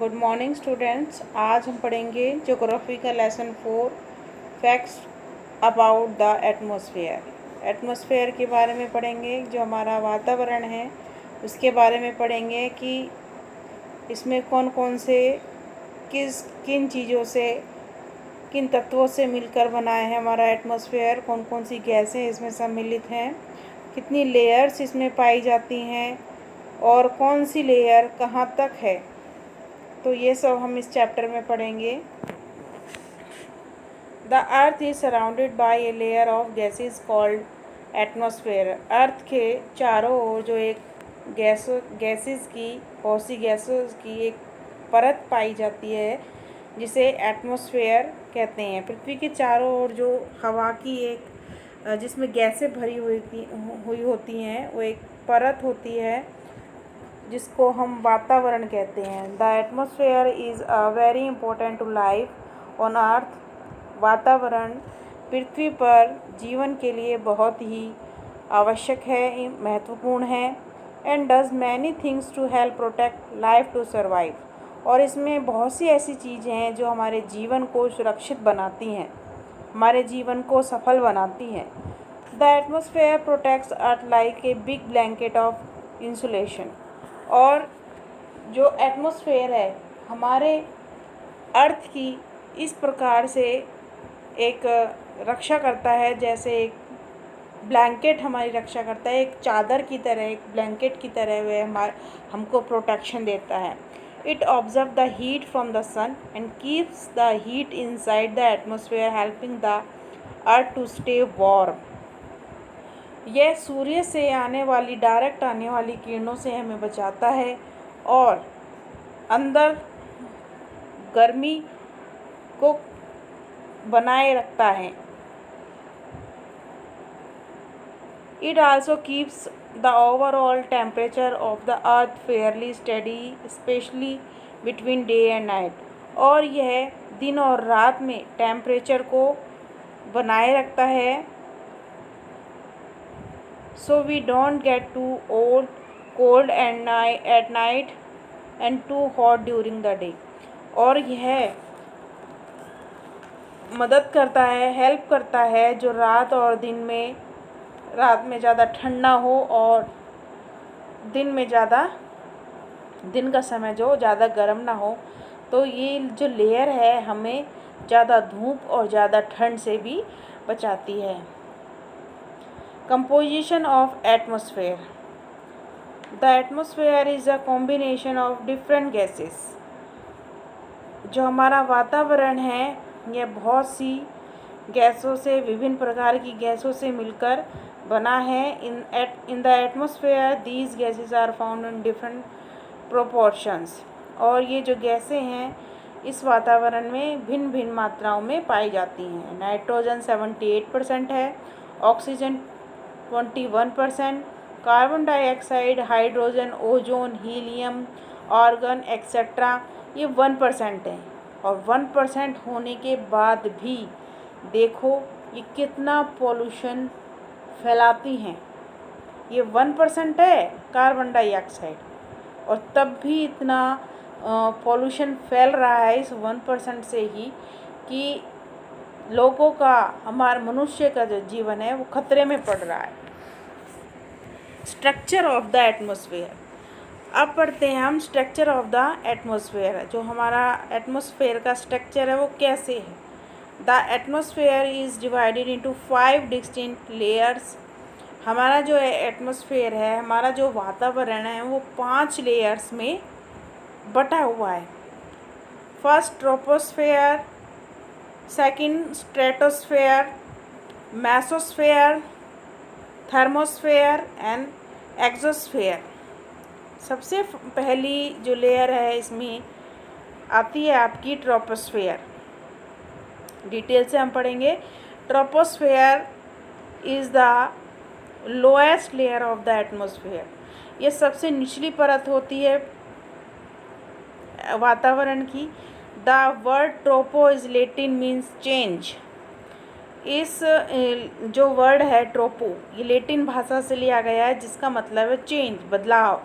Good morning students. आज हम पढ़ेंगे ज्योग्राफी का lesson 4 facts about the atmosphere. Atmosphere के बारे में पढ़ेंगे, जो हमारा वातावरण है उसके बारे में पढ़ेंगे कि इसमें कौन कौन से किन चीज़ों से, किन तत्वों से मिलकर बना है हमारा एटमॉस्फेयर, कौन कौन सी गैसें इसमें सम्मिलित हैं, कितनी लेयर्स इसमें पाई जाती हैं और कौन सी लेयर कहाँ तक है। तो ये सब हम इस चैप्टर में पढ़ेंगे। The earth is surrounded by a layer of gases called atmosphere. Earth के चारों ओर जो एक गैसेस की, बहुत सी गैसेस की एक परत पाई जाती है जिसे एटमॉस्फेयर कहते हैं। पृथ्वी के चारों ओर जो हवा की एक जिसमें गैसें भरी हुई होती हैं, वो एक परत होती है जिसको हम वातावरण कहते हैं। The atmosphere is a very important to life on earth. वातावरण पृथ्वी पर जीवन के लिए बहुत ही आवश्यक है, महत्वपूर्ण है। And does many things to help protect life to survive. और इसमें बहुत सी ऐसी चीज़ें हैं जो हमारे जीवन को सुरक्षित बनाती हैं, हमारे जीवन को सफल बनाती हैं। The atmosphere protects earth like a big blanket of insulation. और जो एटमॉस्फेयर है हमारे अर्थ की इस प्रकार से एक रक्षा करता है, जैसे एक ब्लैंकेट हमारी रक्षा करता है, एक चादर की तरह, एक ब्लैंकेट की तरह वह हमको प्रोटेक्शन देता है। It observe the heat from the sun and keeps the heat inside the atmosphere, helping the earth to stay warm. यह सूर्य से डायरेक्ट आने वाली किरणों से हमें बचाता है और अंदर गर्मी को बनाए रखता है। It also keeps the overall temperature of the earth Fairlie steady, specially between day and night. और यह दिन और रात में टेम्परेचर को बनाए रखता है, so we don't get too cold at night and too hot during the day। और यह मदद करता है, हेल्प करता है जो रात में ज़्यादा ठंडा हो और दिन का समय जो ज़्यादा गर्म ना हो। तो ये जो लेयर है हमें ज़्यादा धूप और ज़्यादा ठंड से भी बचाती है। Composition of atmosphere. The atmosphere is a combination of different gases। जो हमारा वातावरण है यह बहुत सी गैसों से, विभिन्न प्रकार की गैसों से मिलकर बना है। In the atmosphere these gases are found in different proportions। और ये जो गैसें हैं इस वातावरण में भिन्न भिन्न मात्राओं में पाई जाती हैं। नाइट्रोजन 78% है, oxygen 21%, carbon dioxide, hydrogen, ozone, helium, argon etcetera ये 1% है। और 1% होने के बाद भी देखो ये कितना पॉल्यूशन फैलाती हैं। ये 1% है कार्बन डाइऑक्साइड, और तब भी इतना पॉल्यूशन फैल रहा है इस 1% से ही कि लोगों का, हमारे मनुष्य का जो जीवन है वो खतरे में पड़ रहा है। Structure of the atmosphere. अब पढ़ते हैं हम स्ट्रक्चर ऑफ द एटमॉस्फेयर। जो हमारा एटमॉस्फेयर का स्ट्रक्चर है वो कैसे है। The atmosphere is divided into 5 distinct layers. हमारा जो एटमॉस्फेयर है, हमारा जो वातावरण है वो 5 लेयर्स में बटा हुआ है। First troposphere, second stratosphere, mesosphere, thermosphere and exosphere. सबसे पहली जो लेयर है इसमें आती है आपकी ट्रोपोस्फेयर। डिटेल से हम पढ़ेंगे। Troposphere is the lowest layer of the atmosphere. ये सबसे निचली परत होती है वातावरण की। The word ट्रोपो is Latin means change. इस जो वर्ड है ट्रोपो, ये लैटिन भाषा से लिया गया है जिसका मतलब है चेंज, बदलाव।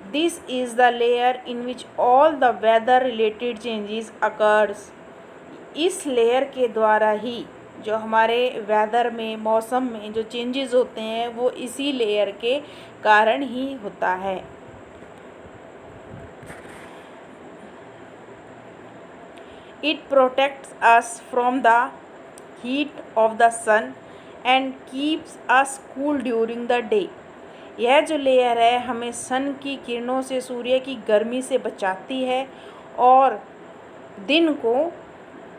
This is the layer in which all the weather related changes occurs. इस लेयर के द्वारा ही जो हमारे वेदर में, मौसम में जो चेंजेस होते हैं वो इसी लेयर के कारण ही होता है। It protects us from the heat of the sun and keeps us cool during the day. यह जो लेयर है हमें सन की किरणों से, सूर्य की गर्मी से बचाती है और दिन को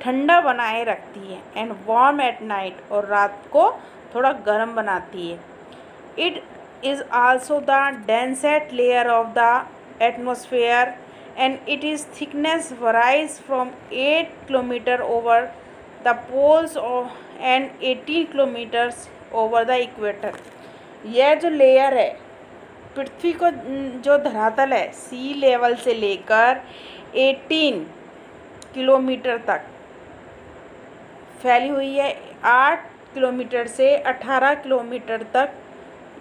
ठंडा बनाए रखती है। एंड वार्म एट नाइट, और रात को थोड़ा गर्म बनाती है। It is also the densest layer of the atmosphere and it is thickness varies from 8 kilometre over the poles and 18 kilometres over the equator. यह जो लेयर है पृथ्वी को, जो धरातल है सी लेवल से लेकर 18 किलोमीटर तक फैली हुई है। 8 किलोमीटर से 18 किलोमीटर तक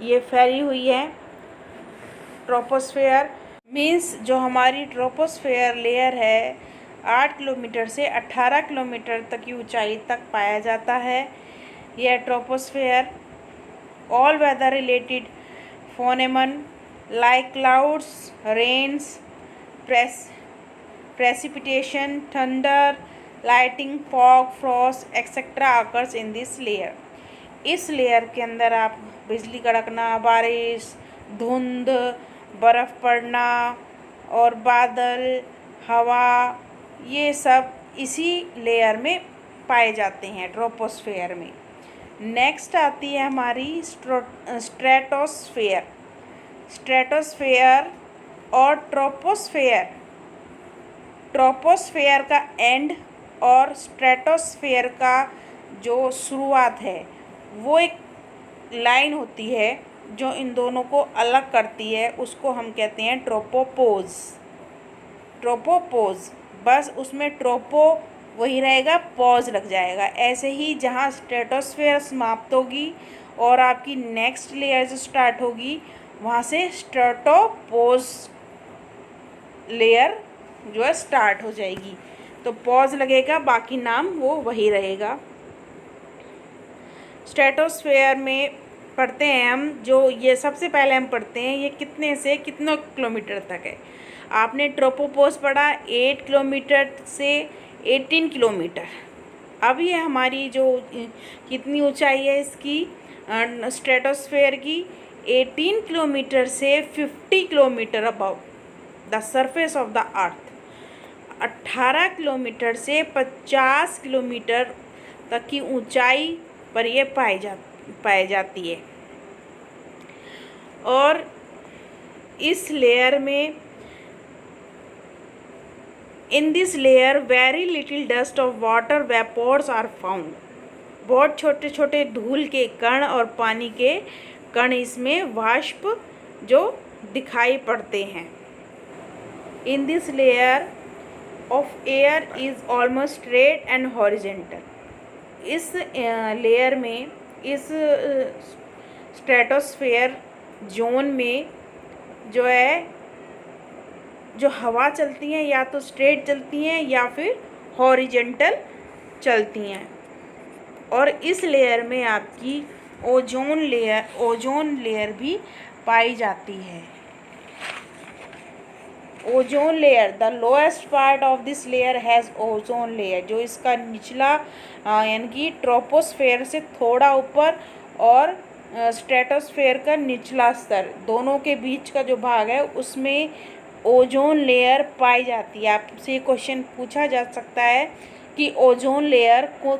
ये फैली हुई है। ट्रोपोस्फेयर मीन्स जो हमारी ट्रोपोस्फेयर लेयर है 8 किलोमीटर से 18 किलोमीटर तक की ऊंचाई तक पाया जाता है। यह troposphere all weather related phenomenon like clouds, rains, precipitation, thunder, lightning, fog, frost, etc. occurs in this layer. इस लेयर के अंदर आप बिजली कड़कना, बारिश, धुंध, बर्फ़ पड़ना और बादल, हवा, ये सब इसी लेयर में पाए जाते हैं, ट्रोपोस्फेयर में। नेक्स्ट आती है हमारी स्ट्रेटोस्फेयर। स्ट्रेटोस्फेयर और ट्रोपोस्फेयर, ट्रोपोस्फेयर का एंड और स्ट्रेटोस्फेयर का जो शुरुआत है वो एक लाइन होती है जो इन दोनों को अलग करती है, उसको हम कहते हैं ट्रोपोपोज। ट्रोपोपोज, बस उसमें ट्रोपो वही रहेगा, पॉज लग जाएगा। ऐसे ही जहाँ स्ट्रेटोस्फेयर समाप्त होगी और आपकी नेक्स्ट लेयर जो स्टार्ट होगी वहाँ से स्ट्रेटोपोज लेयर जो है स्टार्ट हो जाएगी। तो पॉज लगेगा, बाकी नाम वो वही रहेगा। स्ट्रेटोस्फेयर में पढ़ते हैं हम, जो ये सबसे पहले हम पढ़ते हैं ये कितने से कितने किलोमीटर तक है। आपने ट्रोपोपोज पढ़ा 8 किलोमीटर से 18 किलोमीटर। अब ये हमारी जो कितनी ऊंचाई है इसकी स्ट्रेटोस्फेयर की, 18 किलोमीटर से 50 kilometre above the surface of the earth. 18 kilometre से 50 किलोमीटर तक की ऊंचाई पर ये पाई जाती है। और इस लेयर में, in this layer very little dust of water vapours are found. बहुत छोटे छोटे धूल के कण और पानी के कण इसमें वाष्प जो दिखाई पड़ते हैं। इन this layer of air is almost straight and horizontal. इस लेयर में, इस स्ट्रेटोस्फेयर जोन में जो है, जो हवा चलती हैं या तो स्ट्रेट चलती हैं या फिर हॉरिजेंटल चलती हैं। और इस लेयर में आपकी ओजोन लेयर भी पाई जाती है। Ozone layer, the lowest part of this layer has ozone layer. जो इसका निचला यानी कि ट्रोपोस्फेयर से थोड़ा ऊपर और स्ट्रेटोस्फेयर का निचला स्तर, दोनों के बीच का जो भाग है उसमें ओजोन लेयर पाई जाती है। आपसे क्वेश्चन पूछा जा सकता है कि ओजोन लेयर को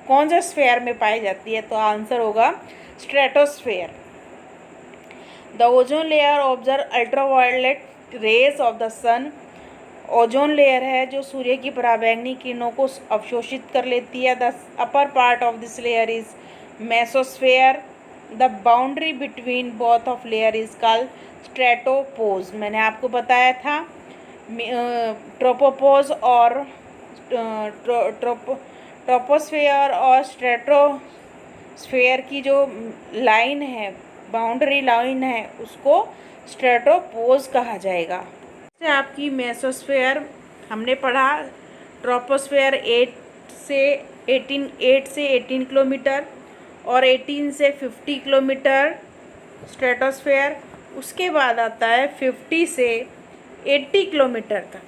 कौन सा स्फेयर में पाई जाती है, तो आंसर होगा stratosphere. The ozone layer observe ultraviolet rays of the sun. Ozone layer है जो सूर्य की पराबैंगनी किरणों को अवशोषित कर लेती है। The upper part of this layer is mesosphere. The boundary between both of layer is called stratopause. मैंने आपको बताया था ट्रोपोपोज और ट्रोपोस्फेयर और स्ट्रेटोस्फेयर की जो लाइन है बाउंड्री लाइन है उसको स्ट्रेटोपोज कहा जाएगा। जैसे आपकी मेसोस्फेयर हमने पढ़ा, ट्रोपोस्फेयर 8 से 18 किलोमीटर और 18 से 50 किलोमीटर स्ट्रेटोस्फेयर। उसके बाद आता है 50 से 80 किलोमीटर तक,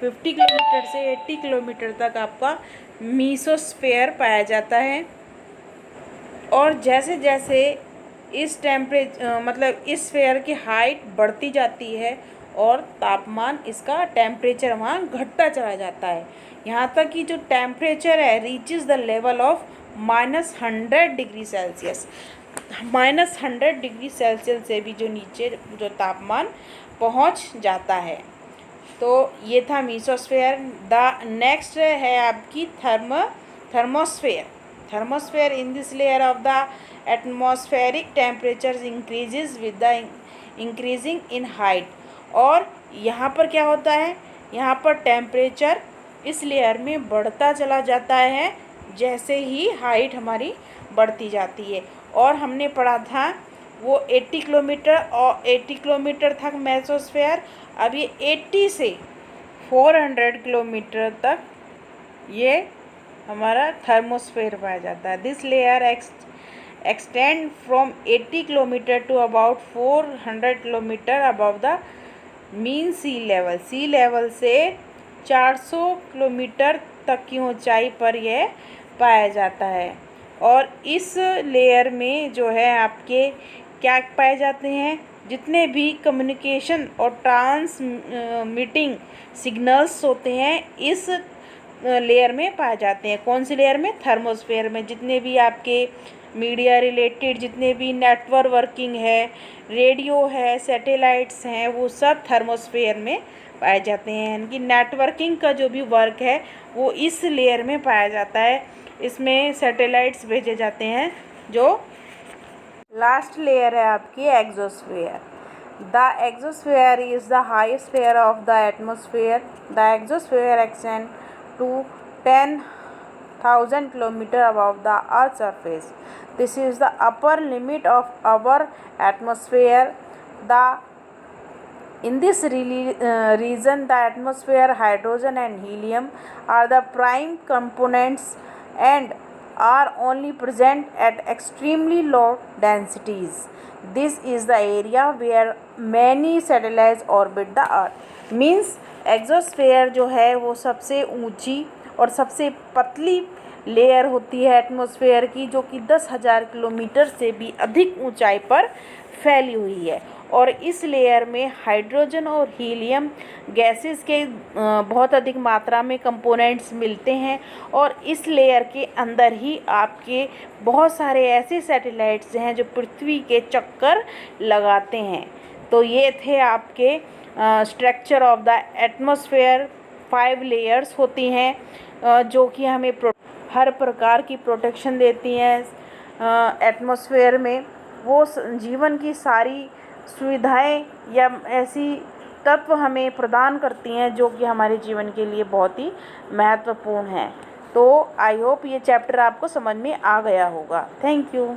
50 किलोमीटर से 80 किलोमीटर तक आपका मीसोस्फेयर पाया जाता है। और जैसे जैसे इस मतलब इस स्फेयर की हाइट बढ़ती जाती है और तापमान, इसका टेम्परेचर वहाँ घटता चला जाता है, यहाँ तक कि जो टेम्परेचर है reaches the level of -100 degree Celsius. -100 degree Celsius से भी जो नीचे जो तापमान पहुँच जाता है। तो ये था मीसोस्फेयर। द नेक्स्ट है आपकी thermosphere. Thermosphere in this layer of the atmospheric temperatures increases with the increasing in height। और यहाँ पर क्या होता है, यहाँ पर टेम्परेचर इस लेयर में बढ़ता चला जाता है जैसे ही हाइट हमारी बढ़ती जाती है। और हमने पढ़ा था वो 80 किलोमीटर और 80 किलोमीटर तक मेसोस्फेयर, अब ये 80 से 400 किलोमीटर तक ये हमारा थर्मोस्फेयर पाया जाता है। This layer extend from 80 kilometer to about 400 kilometer above the mean sea level. Sea level से 400 किलोमीटर तक की ऊंचाई पर यह पाया जाता है। और इस लेयर में जो है आपके क्या पाए जाते हैं, जितने भी कम्युनिकेशन और ट्रांसमिटिंग सिग्नल्स होते हैं इस लेयर में पाए जाते हैं। कौन सी लेयर में? थर्मोस्फेयर में। जितने भी आपके मीडिया रिलेटेड जितने भी नेटवर्क वर्किंग है, रेडियो है, सैटेलाइट्स हैं, वो सब थर्मोस्फेयर में पाए जाते हैं। यानी कि नेटवर्किंग का जो भी वर्क है वो इस लेयर में पाया जाता है। इसमें सैटेलाइट्स भेजे जाते हैं। जो लास्ट लेयर है आपकी exosphere. The exosphere is the highest layer of the atmosphere. The exosphere extend to 10,000 kilometers above the Earth's surface. This is the upper limit of our atmosphere. In this region, the atmosphere, hydrogen and helium are the prime components and are only present at extremely low densities. This is the area where many satellites orbit the Earth. Means exosphere जो है वो सबसे ऊंची और सबसे पतली layer होती है एटमॉस्फेयर की, जो कि 10,000 किलोमीटर से भी अधिक ऊंचाई पर फैली हुई है। और इस लेयर में हाइड्रोजन और हीलियम गैसेस के बहुत अधिक मात्रा में कंपोनेंट्स मिलते हैं। और इस लेयर के अंदर ही आपके बहुत सारे ऐसे सैटेलाइट्स हैं जो पृथ्वी के चक्कर लगाते हैं। तो ये थे आपके structure of the atmosphere. 5 layers होती हैं जो कि हमें हर प्रकार की प्रोटेक्शन देती हैं एटमॉस्फेयर में। वो जीवन की सारी सुविधाएं या ऐसी तत्व हमें प्रदान करती हैं जो कि हमारे जीवन के लिए बहुत ही महत्वपूर्ण हैं। तो आई होप ये चैप्टर आपको समझ में आ गया होगा। Thank you.